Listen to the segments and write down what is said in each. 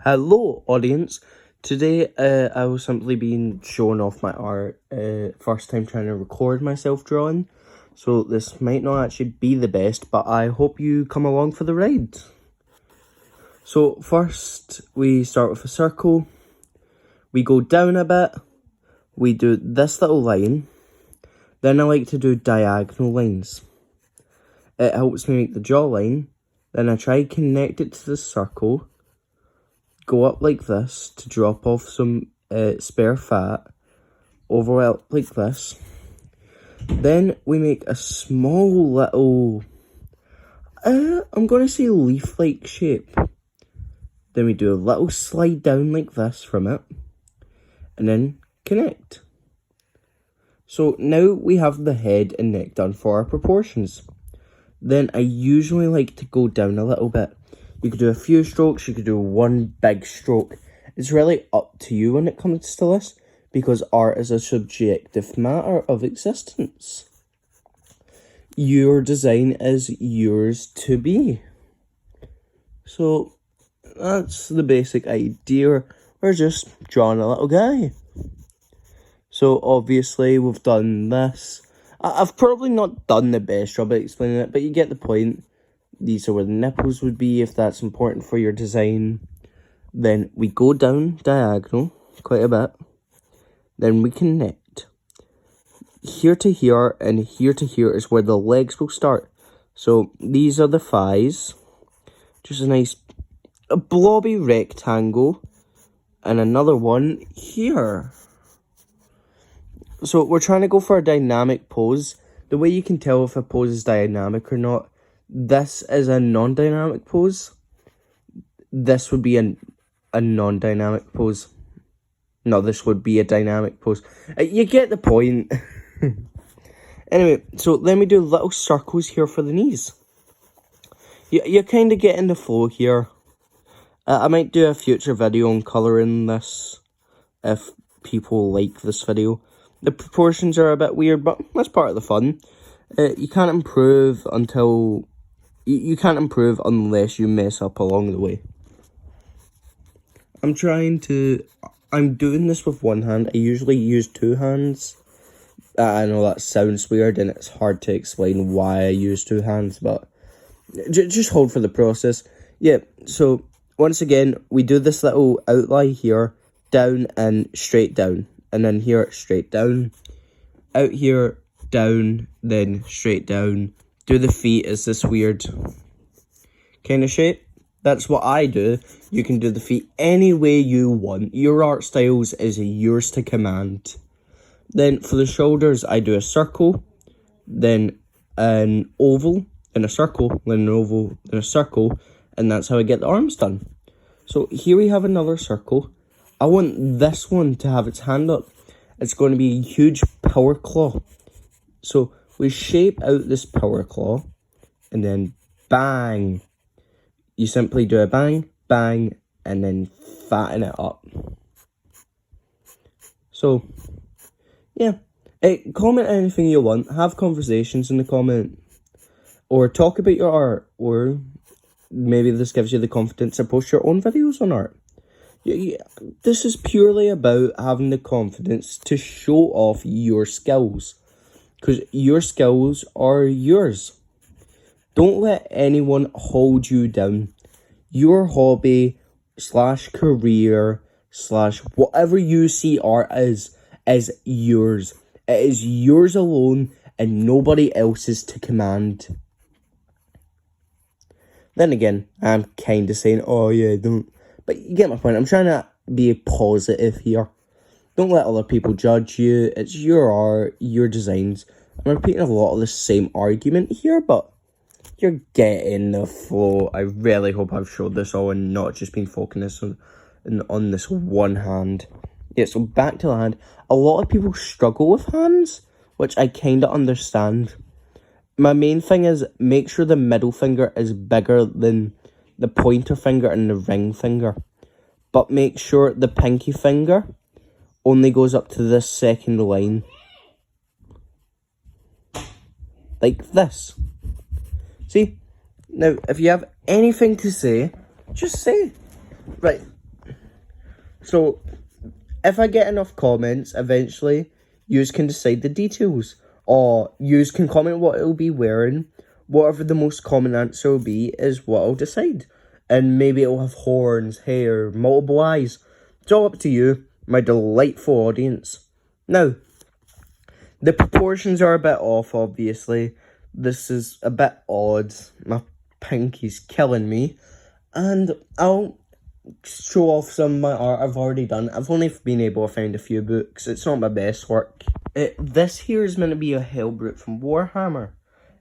Hello audience, today I will simply be showing off my art, first time trying to record myself drawing, so this might not actually be the best, but I hope you come along for the ride. So first we start with a circle, we go down a bit, we do this little line, then I like to do diagonal lines. It helps me make the jawline, then I try to connect it to the circle, go up like this to drop off some spare fat, over up like this. Then we make a small little, I'm going to say leaf-like shape. Then we do a little slide down like this from it, and then connect. So now we have the head and neck done for our proportions. Then I usually like to go down a little bit. You could do a few strokes, you could do one big stroke. It's really up to you when it comes to this, because art is a subjective matter of existence. Your design is yours to be. So that's the basic idea. We're just drawing a little guy. So obviously we've done this. I've probably not done the best job at explaining it, but you get the point. These are where the nipples would be if that's important for your design. Then we go down diagonal quite a bit. Then we connect. Here to here and here to here is where the legs will start. So these are the thighs. Just a blobby rectangle. And another one here. So we're trying to go for a dynamic pose. The way you can tell if a pose is dynamic or not, this is a non-dynamic pose. This would be a non-dynamic pose. No, this would be a dynamic pose. You get the point. Anyway, so then we do little circles here for the knees. You kind of get in the flow here. I might do a future video on colouring this if people like this video. The proportions are a bit weird, but that's part of the fun. You can't improve until... You can't improve unless you mess up along the way. I'm doing this with one hand. I usually use two hands. I know that sounds weird and it's hard to explain why I use two hands, but just hold for the process. Yeah, so once again, we do this little outline here, down and straight down. And then here, straight down. Out here, down, then straight down. Do the feet as this weird kind of shape. That's what I do. You can do the feet any way you want. Your art styles is yours to command. Then for the shoulders, I do a circle, then an oval, then a circle, then an oval, then a circle, and that's how I get the arms done. So here we have another circle. I want this one to have its hand up. It's going to be a huge power claw. So we shape out this power claw, and then bang. You simply do a bang, bang, and then fatten it up. So, yeah. Comment anything you want. Have conversations in the comment. Or talk about your art. Or maybe this gives you the confidence to post your own videos on art. This is purely about having the confidence to show off your skills. Because your skills are yours. Don't let anyone hold you down. Your hobby / career / whatever you see art is yours. It is yours alone and nobody else's to command. Then again, I'm kind of saying, oh yeah, don't. But you get my point. I'm trying to be positive here. Don't let other people judge you. It's your art, your designs. I'm repeating a lot of the same argument here, but you're getting the flow. I really hope I've showed this all and not just been focusing on this one hand. Yeah, so back to the hand. A lot of people struggle with hands, which I kind of understand. My main thing is make sure the middle finger is bigger than the pointer finger and the ring finger. But make sure the pinky finger only goes up to this second line. Like this. See? Now, if you have anything to say, just say. Right, So, if I get enough comments, eventually, yous can decide the details. Or, yous can comment what it'll be wearing. Whatever the most common answer will be is what I'll decide. And maybe it'll have horns, hair, multiple eyes. It's all up to you, my delightful audience. Now, the proportions are a bit off, obviously. This is a bit odd. My pinky's killing me. And I'll show off some of my art I've already done. I've only been able to find a few books. It's not my best work. This here is meant to be a Hellbrute from Warhammer.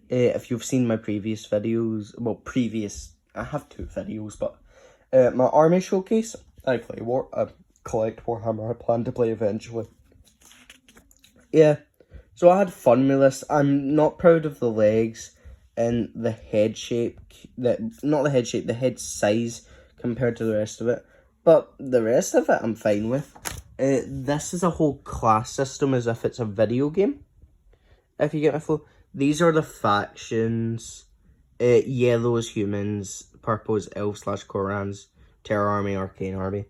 If you've seen my previous videos, I have 2 videos, but my army showcase, I collect Warhammer, I plan to play eventually. Yeah, so I had fun with this. I'm not proud of the legs and the head shape, the head size compared to the rest of it, but the rest of it I'm fine with. This is a whole class system as if it's a video game, if you get my flow. These are the factions. Yellow is humans, purple is elf/Korans, Terror Army, Arcane Army.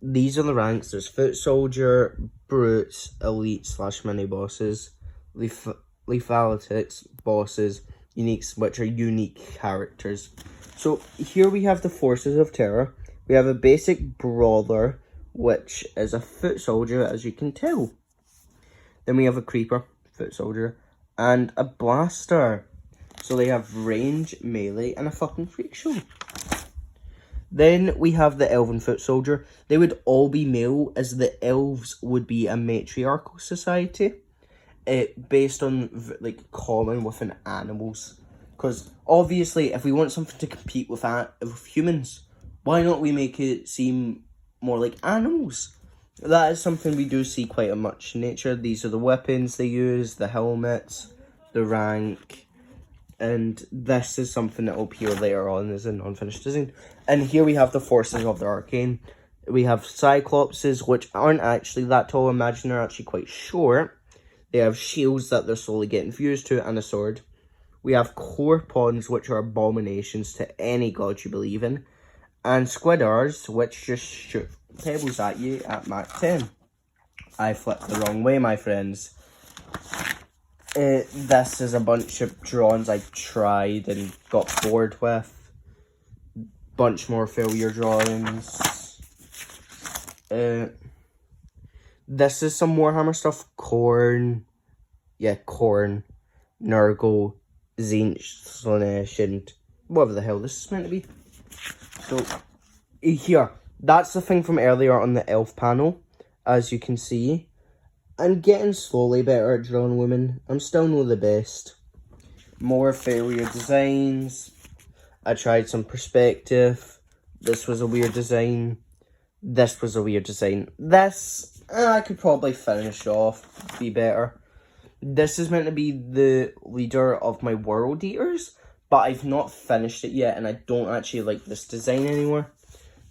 These are the ranks. There's Foot Soldier, Brutes, Elite/mini bosses, Lethalitics, bosses, Uniques, which are unique characters. So here we have the Forces of Terror. We have a basic Brawler, which is a Foot Soldier, as you can tell. Then we have a Creeper, Foot Soldier, and a Blaster. So they have range, melee, and a fucking freak show. Then we have the Elven Foot Soldier. They would all be male, as the elves would be a matriarchal society. Based on, like, common within animals. Because, obviously, if we want something to compete with humans, why not we make it seem more like animals? That is something we do see quite much in nature. These are the weapons they use, the helmets, the rank, and this is something that will appear later on as a non-finished design. And here we have the Forces of the Arcane. We have Cyclopses, which aren't actually that tall. Imagine they're actually quite short. They have shields that they're slowly getting fused to, and a sword. We have Corpons, which are abominations to any god you believe in. And Squidars, which just shoot pebbles at you at Mach 10. I flipped the wrong way, my friends. This is a bunch of drawings I tried and got bored with. Bunch more failure drawings. This is some Warhammer stuff. Khorne, Nurgle, Tzeentch, Slaanesh, and whatever the hell this is meant to be. So, here, that's the thing from earlier on the elf panel, as you can see. I'm getting slowly better at drawing women. I'm still not the best. More failure designs. I tried some perspective. This was a weird design. This was a weird design. This, I could probably finish off, be better. This is meant to be the leader of my World Eaters, but I've not finished it yet, and I don't actually like this design anymore.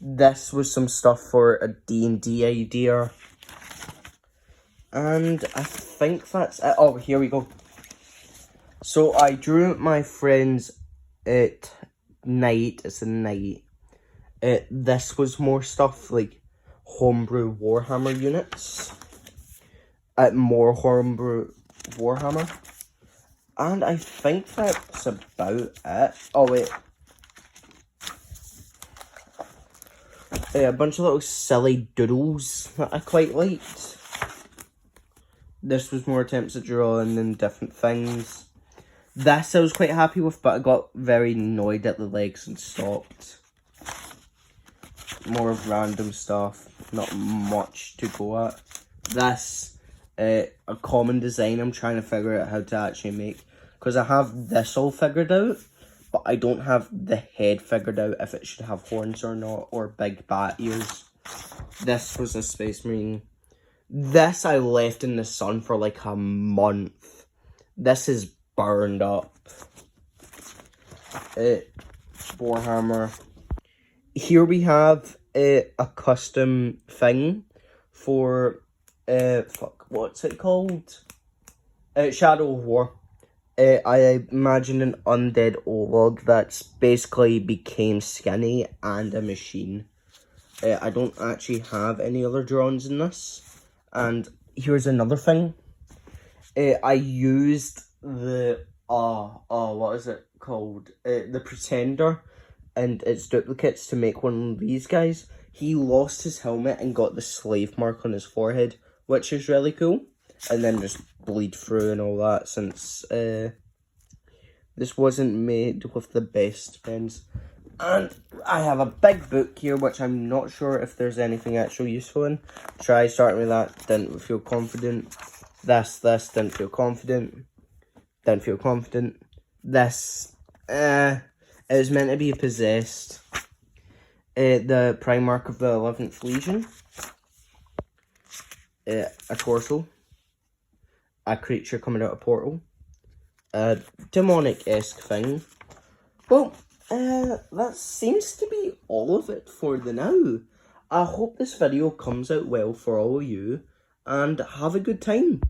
This was some stuff for a D&D idea. And I think that's it. Oh, here we go. So I drew my friends at night. It's a night. This was more stuff like homebrew Warhammer units. More homebrew Warhammer. And I think that's about it. Oh, wait. A bunch of little silly doodles that I quite liked. This was more attempts at drawing and different things. This I was quite happy with, but I got very annoyed at the legs and stopped. More of random stuff. Not much to go at. This, a common design I'm trying to figure out how to actually make. Because I have this all figured out, but I don't have the head figured out if it should have horns or not, or big bat ears. This was a Space Marine. This I left in the sun for like a month. This is burned up. Warhammer. Here we have a custom thing for, what's it called? Shadow of War. I imagined an undead Olog that's basically became skinny and a machine. I don't actually have any other drawings in this. And here's another thing. I used the, what is it called? The Pretender and its duplicates to make one of these guys. He lost his helmet and got the slave mark on his forehead, which is really cool. And then just bleed through and all that, since this wasn't made with the best pens. And I have a big book here, which I'm not sure if there's anything actually useful in. Try starting with that, didn't feel confident. This, didn't feel confident. Didn't feel confident. This, it was meant to be possessed. The Primarch of the 11th Legion. A torso. A creature coming out of a portal. A demonic-esque thing. Well, that seems to be all of it for the now. I hope this video comes out well for all of you, and have a good time.